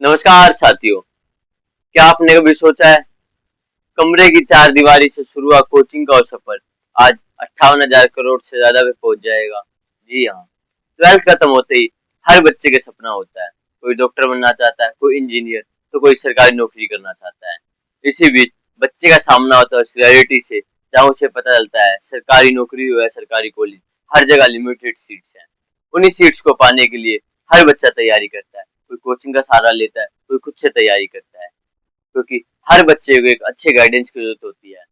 नमस्कार साथियों। क्या आपने कभी सोचा है कमरे की चार दीवारी से शुरू हुआ कोचिंग का सफर आज 58,000 करोड़ से ज्यादा पे पहुंच जाएगा। जी हाँ, 12th खत्म होते ही हर बच्चे का सपना होता है। कोई डॉक्टर बनना चाहता है, कोई इंजीनियर, तो कोई सरकारी नौकरी करना चाहता है। इसी बीच बच्चे का सामना होता है उस रियलिटी से, जहाँ उसे पता चलता है सरकारी नौकरी हो या सरकारी कॉलेज, हर जगह लिमिटेड सीट्स हैं। उन्हीं सीट्स को पाने के लिए हर बच्चा तैयारी करता है। कोई कोचिंग का सहारा लेता है, कोई खुद से तैयारी करता है, क्योंकि हर बच्चे को एक अच्छे गाइडेंस की जरूरत होती है।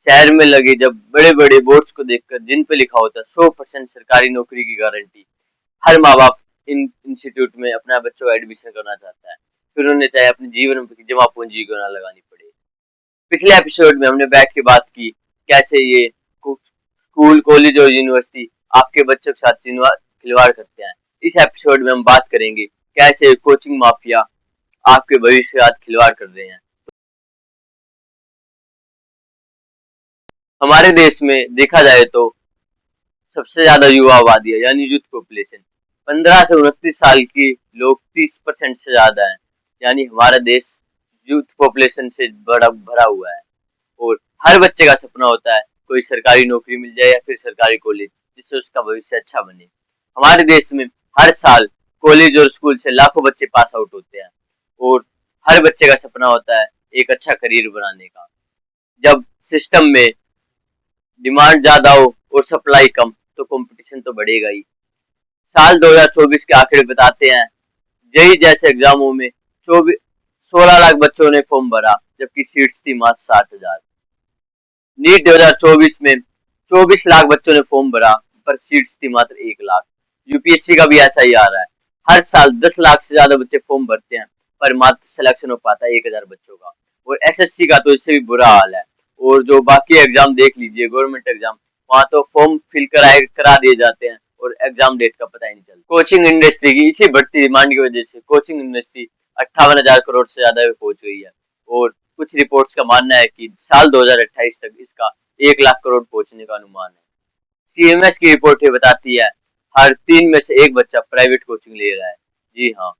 शहर में लगे जब बड़े बड़े बोर्ड्स को देखकर जिन पे लिखा होता है 100% सरकारी नौकरी की गारंटी, हर माँ बाप इन इंस्टीट्यूट में अपना बच्चों का एडमिशन करना चाहता है, फिर उन्हें चाहे अपने जीवन में जमा पूंजी क्यों ना लगानी पड़े। पिछले एपिसोड में हमने बैठ के बात की कैसे ये स्कूल, कॉलेज और यूनिवर्सिटी आपके बच्चों के साथ खिलवाड़ करते हैं। इस एपिसोड में हम बात करेंगे कैसे कोचिंग माफिया आपके भविष्य के साथ खिलवाड़ कर रहे हैं। हमारे देश में देखा जाए तो सबसे ज्यादा युवा आबादी है, यानी यूथ पॉपुलेशन। 15 से 29 साल की लोग 30% से ज्यादा है। यानी हमारा देश यूथ पॉपुलेशन से बड़ा भरा हुआ है। और हर बच्चे का सपना होता है कोई सरकारी नौकरी मिल जाए या फिर सरकारी कॉलेज, जिससे उसका भविष्य अच्छा बने। हमारे देश में हर साल कॉलेज और स्कूल से लाखों बच्चे पास आउट होते हैं। और हर बच्चे का सपना होता है एक अच्छा करियर बनाने का। जब सिस्टम में डिमांड ज्यादा हो और सप्लाई कम, तो कंपटीशन तो बढ़ेगा ही। साल 2024 के आंकड़े बताते हैं जेई जैसे एग्जामों में 16 लाख बच्चों ने फॉर्म भरा, जबकि सीट्स थी मात्र 60,000। नीट 2024 में 24 लाख बच्चों ने फॉर्म भरा, पर सीट्स थी मात्र 1 लाख। यूपीएससी का भी ऐसा ही आ रहा है। हर साल 10 लाख से ज्यादा बच्चे फॉर्म भरते हैं, पर मात्र सिलेक्शन हो पाता है 1,000 बच्चों का। और एसएससी का तो इससे भी बुरा हाल है। और जो बाकी एग्जाम देख लीजिए, गवर्नमेंट एग्जाम, वहाँ तो फॉर्म फिल करा दिए जाते हैं और एग्जाम डेट का पता ही नहीं चलता। कोचिंग इंडस्ट्री की इसी बढ़ती डिमांड की वजह से कोचिंग इंडस्ट्री 58,000 करोड़ से ज्यादा पहुंच गई है। और कुछ रिपोर्ट्स का मानना है कि साल 2028 तक इसका 1 लाख करोड़ पहुंचने का अनुमान है। सीएमएस की रिपोर्ट ये बताती है हर 3 में से 1 बच्चा प्राइवेट कोचिंग ले रहा है। जी हाँ,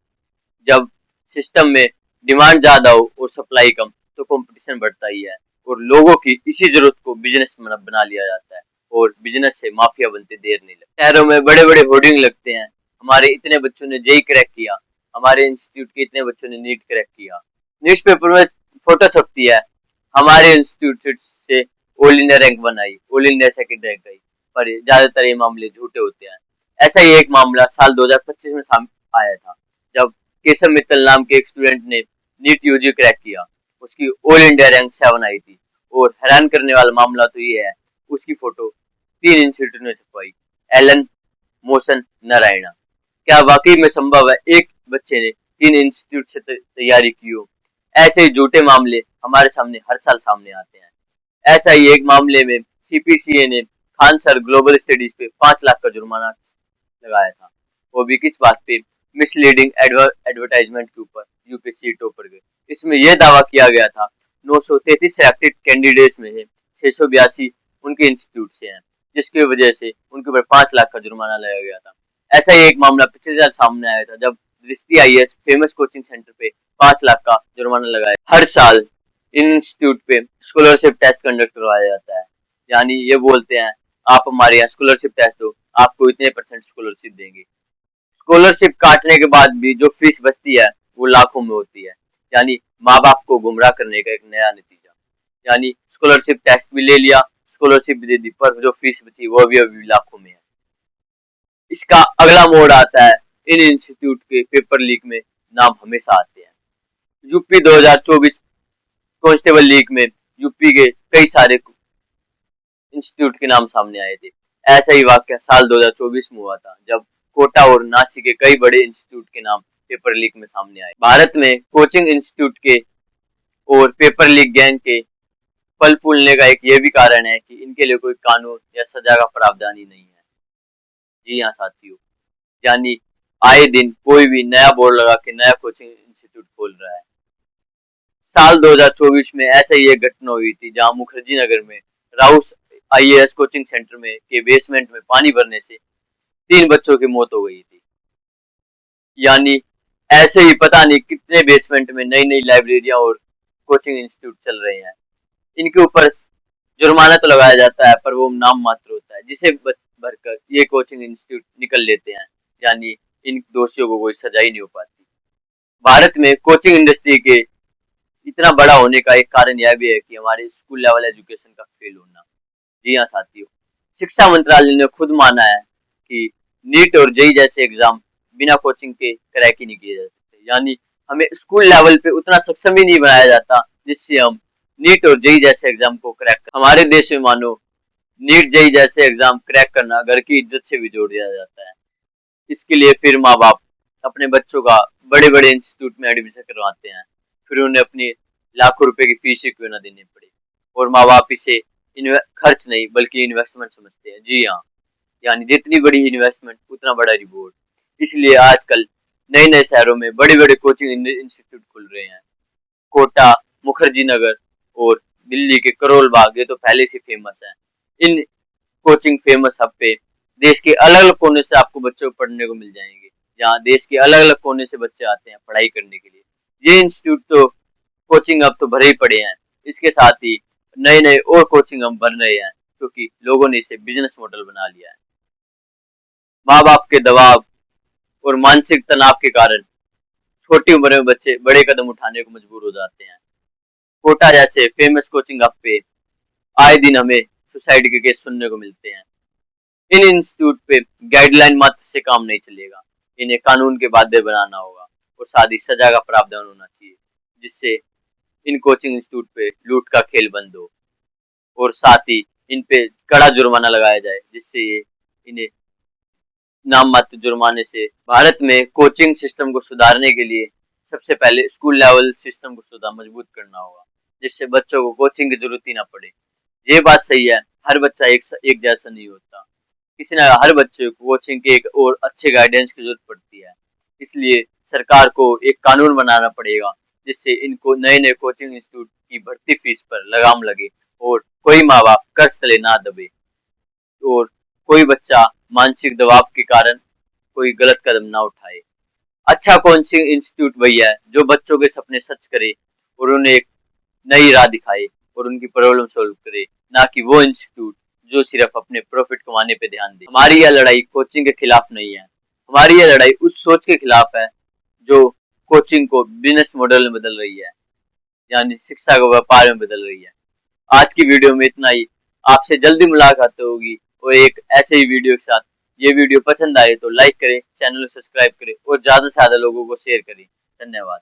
जब सिस्टम में डिमांड ज्यादा हो और सप्लाई कम, तो कंपटीशन बढ़ता ही है। और लोगों की इसी जरूरत को बिजनेस बना लिया जाता है, और बिजनेस से माफिया बनते देर नहीं लगती। शहरों में बड़े बड़े होर्डिंग लगते हैं, हमारे इतने बच्चों ने जेई क्रैक किया, हमारे इंस्टीट्यूट के इतने बच्चों ने नीट क्रैक किया। न्यूज़पेपर में फोटो छपती है हमारे इंस्टीट्यूट से ऑल इंडिया रैंक बनाई, ऑल इंडिया सेकंड रैंक गई, पर ज्यादातर ये मामले झूठे होते हैं। ऐसा ही एक मामला साल 2025 में सामने आया था, जब केशव मित्तल नाम के एक स्टूडेंट ने नीट यूजी क्रैक किया। उसकी ऑल इंडिया रैंक 7 आई थी। और हैरान करने वाला मामला तो ये है, उसकी फोटो 3 इंस्टीट्यूट में छपवाई, एलन, मोशन, नारायणा। क्या वाकई में संभव है एक बच्चे ने 3 इंस्टीट्यूट से तैयारी की हो? ऐसे ही झूठे मामले हमारे सामने हर साल सामने आते हैं। ऐसा ही एक मामले में सीपीसीए ने खान सर ग्लोबल स्टडीज पे 5 लाख का जुर्माना लगाया था, वो भी किस बात पे? मिसलीडिंग एडवर्टाइजमेंट के ऊपर यूपीएससी टॉपर गए। इसमें यह दावा किया गया था 933 सेलेक्टेड कैंडिडेट्स में से 682 उनके इंस्टीट्यूट से हैं, जिसकी वजह से उनके ऊपर 5 लाख का जुर्माना लगाया गया था। ऐसा ही एक मामला पिछले साल सामने आया था, जब दृष्टि आईएएस फेमस कोचिंग सेंटर पे 5 लाख का जुर्माना लगाया। हर साल इन इंस्टीट्यूट पे स्कॉलरशिप टेस्ट कंडक्ट करवाया जाता है। यानी ये बोलते हैं आप हमारे यहाँ स्कॉलरशिप टेस्ट दो, आपको इतने परसेंट स्कॉलरशिप देंगे। स्कॉलरशिप काटने के बाद भी जो फीस बचती है वो लाखों में होती है। यानी माँ बाप को गुमराह करने का एक नया नतीजा। यानी स्कॉलरशिप टेस्ट भी ले लिया, स्कॉलरशिप भी दे दी, पर जो फीस बची वो भी अभी लाखों में है। इसका अगला मोड़ आता है इन इंस्टीट्यूट के पेपर लीक में नाम हमेशा आते हैं। यूपी 2024 कांस्टेबल लीग में यूपी के कई सारे इंस्टीट्यूट के नाम सामने आए थे। ऐसा ही वाक्य साल 2024 में हुआ था, जब कोटा और नासिक के कई बड़े इंस्टीट्यूट के नाम पेपर लीक में सामने आए। भारत में कोचिंग इंस्टीट्यूट के और पेपर लीक गैंग के फल फूलने का एक ये भी कारण है कि इनके लिए कोई कानून या सजा का प्रावधान ही नहीं है। जी हाँ साथियों, यानी आए दिन कोई भी नया बोर्ड लगा के नया कोचिंग इंस्टीट्यूट खोल रहा है। साल 2024 में ऐसे ही एक घटना हुई थी, जहां मुखर्जी नगर में राउस आईएएस कोचिंग सेंटर में के बेसमेंट में पानी भरने से 3 बच्चों की मौत हो गई थी। यानी ऐसे ही पता नहीं कितने बेसमेंट में नई नई लाइब्रेरियां और कोचिंग इंस्टीट्यूट चल रहे हैं। इनके ऊपर जुर्माना तो लगाया जाता है पर वो नाम मात्र होता है, जिसे भरकर ये कोचिंग इंस्टीट्यूट निकल लेते हैं, यानी इन दोषियों को कोई सजा ही नहीं हो पाती। भारत में कोचिंग इंडस्ट्री के इतना बड़ा होने का एक कारण यह भी है कि हमारे स्कूल लेवल एजुकेशन का फेल होना। जी हाँ साथियों, शिक्षा मंत्रालय ने खुद माना है कि नीट और जेई जैसे एग्जाम बिना कोचिंग के क्रैक ही नहीं किए जा सकते, यानी हमें स्कूल लेवल पे उतना सक्षम ही नहीं बनाया जाता जिससे हम नीट और जेई जैसे एग्जाम को क्रैक कर। हमारे देश में मानो नीट जेई जैसे एग्जाम क्रैक करना घर की इज्जत से भी जोड़ दिया जाता है। इसके लिए फिर माँ बाप अपने बच्चों का बड़े बड़े इंस्टीट्यूट में एडमिशन करवाते हैं, फिर उन्हें अपनी लाखों रुपए की फीस ही क्यों ना देनी पड़े, और माँ बाप इसे खर्च नहीं बल्कि इन्वेस्टमेंट समझते हैं। जी हाँ, यानी जितनी बड़ी इन्वेस्टमेंट उतना बड़ा रिवॉर्ड। इसलिए आजकल नए नए शहरों में बड़े बड़े कोचिंग इंस्टीट्यूट खुल रहे हैं। कोटा, मुखर्जी नगर और दिल्ली के करोल बाग, ये तो पहले से फेमस है। इन कोचिंग फेमस हब पे देश के अलग अलग कोने से आपको बच्चों को पढ़ने को मिल जाएंगे, जहाँ देश के अलग अलग कोने से बच्चे आते हैं पढ़ाई करने के लिए। ये इंस्टीट्यूट तो कोचिंग अब तो भरे ही पड़े हैं, इसके साथ ही नए नए और कोचिंग हम बन रहे हैं, क्योंकि लोगों ने इसे बिजनेस मॉडल बना लिया है। माँ बाप के दबाव और मानसिक तनाव के कारण छोटी उम्र में बच्चे बड़े कदम उठाने को मजबूर हो जाते हैं। कोटा जैसे फेमस कोचिंग हब पे आए दिन हमें सुसाइड के केस सुनने को मिलते हैं। इन इंस्टीट्यूट पे गाइडलाइन मात्र से काम नहीं चलेगा, इन्हें कानून के बाध्य बनाना होगा और साथ ही सजा का प्रावधान होना चाहिए, जिससे इन कोचिंग इंस्टीट्यूट पे लूट का खेल बंद हो, और साथ ही इन पे कड़ा जुर्माना लगाया जाए, जिससे ये इन्हें नाम मात्र जुर्माने से। भारत में कोचिंग सिस्टम को सुधारने के लिए सबसे पहले स्कूल लेवल सिस्टम को सुधार मजबूत करना होगा, जिससे बच्चों को कोचिंग की जरूरत ही ना पड़े। ये बात सही है, हर बच्चा एक जैसा नहीं होता, किसी न हर बच्चे को कोचिंग के एक और अच्छे गाइडेंस की जरूरत पड़ती है। इसलिए सरकार को एक कानून बनाना पड़ेगा, जिससे इनको नए नए कोचिंग इंस्टीट्यूट की भर्ती फीस पर लगाम लगे और कोई माँ बाप कर्ज तले ना दबे, और कोई बच्चा मानसिक दबाव के कारण कोई गलत कदम ना उठाए। अच्छा कोचिंग इंस्टीट्यूट वही है जो बच्चों के सपने सच करे और उन्हें एक नई राह दिखाए और उनकी प्रॉब्लम सॉल्व करे, ना कि वो इंस्टीट्यूट जो सिर्फ अपने प्रॉफिट कमाने पे ध्यान दे। हमारी यह लड़ाई कोचिंग के खिलाफ नहीं है, हमारी यह लड़ाई उस सोच के खिलाफ है जो कोचिंग को बिजनेस मॉडल में बदल रही है, यानी शिक्षा को व्यापार में बदल रही है। आज की वीडियो में इतना ही, आपसे जल्दी मुलाकात होगी और एक ऐसे ही वीडियो के साथ। ये वीडियो पसंद आए तो लाइक करें, चैनल को सब्सक्राइब करें और ज्यादा से ज्यादा लोगों को शेयर करें। धन्यवाद।